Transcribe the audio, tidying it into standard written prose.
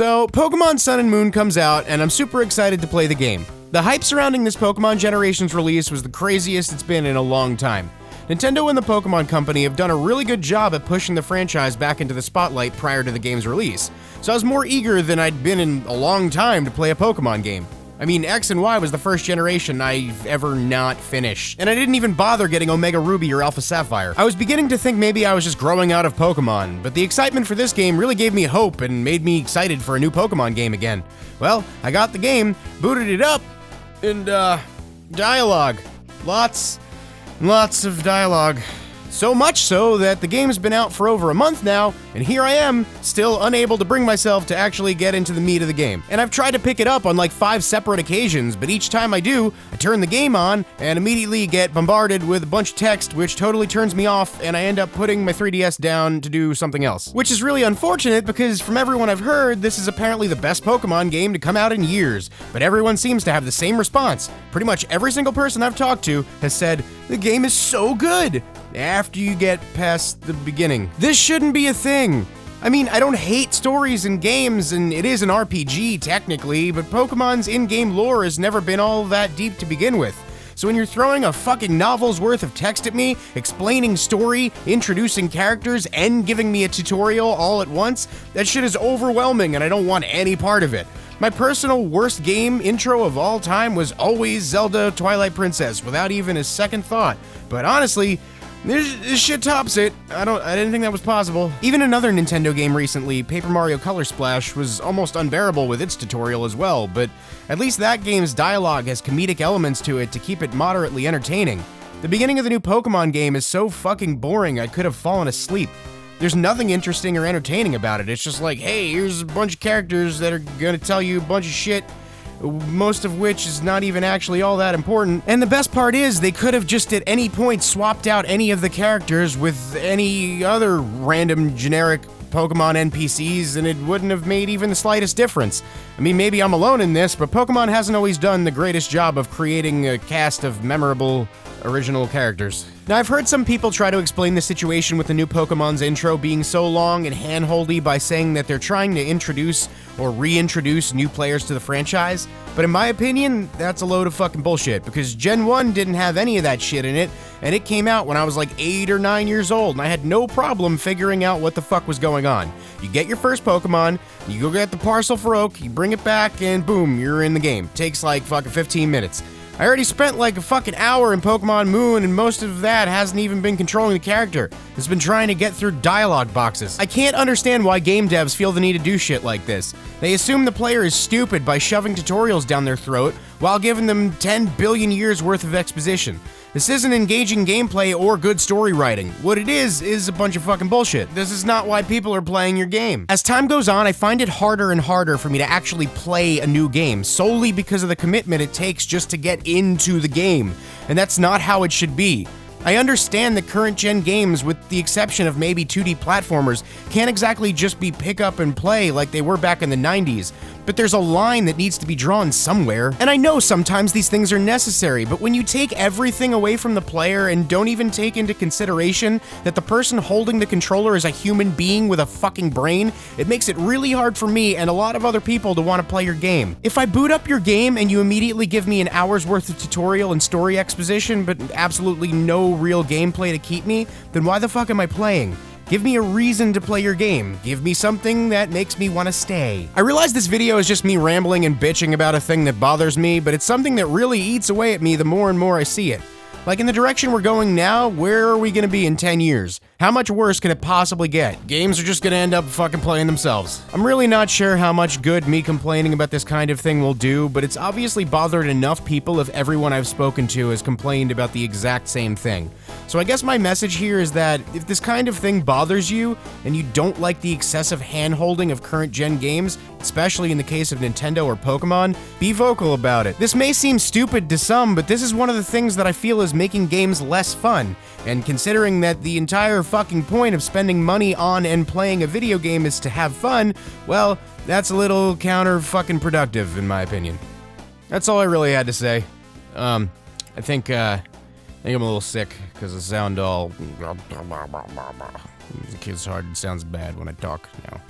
So, Pokemon Sun and Moon comes out, and I'm super excited to play the game. The hype surrounding this Pokemon generation's release was the craziest it's been in a long time. Nintendo and the Pokemon Company have done a really good job at pushing the franchise back into the spotlight prior to the game's release, so I was more eager than I'd been in a long time to play a Pokemon game. I mean, X and Y was the first generation I've ever not finished, and I didn't even bother getting Omega Ruby or Alpha Sapphire. I was beginning to think maybe I was just growing out of Pokemon, but the excitement for this game really gave me hope and made me excited for a new Pokemon game again. Well, I got the game, booted it up, and dialogue. Lots of dialogue. So much so that the game's been out for over a month now, and here I am, still unable to bring myself to actually get into the meat of the game. And I've tried to pick it up on like 5 separate occasions, but each time I do, I turn the game on and immediately get bombarded with a bunch of text, which totally turns me off, and I end up putting my 3DS down to do something else. Which is really unfortunate because from everyone I've heard, this is apparently the best Pokemon game to come out in years, but everyone seems to have the same response. Pretty much every single person I've talked to has said, the game is so good after you get past the beginning. This shouldn't be a thing. I mean, I don't hate stories in games, and it is an RPG technically, but Pokemon's in-game lore has never been all that deep to begin with. So when you're throwing a fucking novel's worth of text at me, explaining story, introducing characters, and giving me a tutorial all at once, that shit is overwhelming and I don't want any part of it. My personal worst game intro of all time was always Zelda Twilight Princess, without even a second thought. But honestly, this shit tops it. I didn't think that was possible. Even another Nintendo game recently, Paper Mario Color Splash, was almost unbearable with its tutorial as well, but at least that game's dialogue has comedic elements to it to keep it moderately entertaining. The beginning of the new Pokemon game is so fucking boring I could have fallen asleep. There's nothing interesting or entertaining about it. It's just like, hey, here's a bunch of characters that are gonna tell you a bunch of shit, most of which is not even actually all that important. And the best part is, they could have just at any point swapped out any of the characters with any other random generic Pokemon NPCs, and it wouldn't have made even the slightest difference. I mean, maybe I'm alone in this, but Pokemon hasn't always done the greatest job of creating a cast of memorable original characters. Now, I've heard some people try to explain the situation with the new Pokemon's intro being so long and handholdy by saying that they're trying to introduce or reintroduce new players to the franchise, but in my opinion, that's a load of fucking bullshit, because Gen 1 didn't have any of that shit in it, and it came out when I was like 8 or 9 years old, and I had no problem figuring out what the fuck was going on. You get your first Pokemon, you go get the parcel for Oak, you bring it back, and boom, you're in the game. Takes like fucking 15 minutes. I already spent like a fucking hour in Pokemon Moon, and most of that hasn't even been controlling the character. It's been trying to get through dialogue boxes. I can't understand why game devs feel the need to do shit like this. They assume the player is stupid by shoving tutorials down their throat while giving them 10 billion years worth of exposition. This isn't engaging gameplay or good story writing. What it is a bunch of fucking bullshit. This is not why people are playing your game. As time goes on, I find it harder and harder for me to actually play a new game, solely because of the commitment it takes just to get into the game. And that's not how it should be. I understand that current-gen games, with the exception of maybe 2D platformers, can't exactly just be pick up and play like they were back in the 90s, but there's a line that needs to be drawn somewhere. And I know sometimes these things are necessary, but when you take everything away from the player and don't even take into consideration that the person holding the controller is a human being with a fucking brain, it makes it really hard for me and a lot of other people to want to play your game. If I boot up your game and you immediately give me an hour's worth of tutorial and story exposition, but absolutely no real gameplay to keep me, then why the fuck am I playing? Give me a reason to play your game. Give me something that makes me want to stay. I realize this video is just me rambling and bitching about a thing that bothers me, but it's something that really eats away at me the more and more I see it. Like, in the direction we're going now, where are we gonna be in 10 years? How much worse could it possibly get? Games are just gonna end up fucking playing themselves. I'm really not sure how much good me complaining about this kind of thing will do, but it's obviously bothered enough people if everyone I've spoken to has complained about the exact same thing. So I guess my message here is that if this kind of thing bothers you, and you don't like the excessive hand-holding of current-gen games, especially in the case of Nintendo or Pokemon, be vocal about it. This may seem stupid to some, but this is one of the things that I feel is making games less fun, and considering that the entire fucking point of spending money on and playing a video game is to have fun, well, that's a little counter-fucking-productive, in my opinion. That's all I really had to say. I think I'm a little sick, because I sound all... It's hard, it sounds bad when I talk now.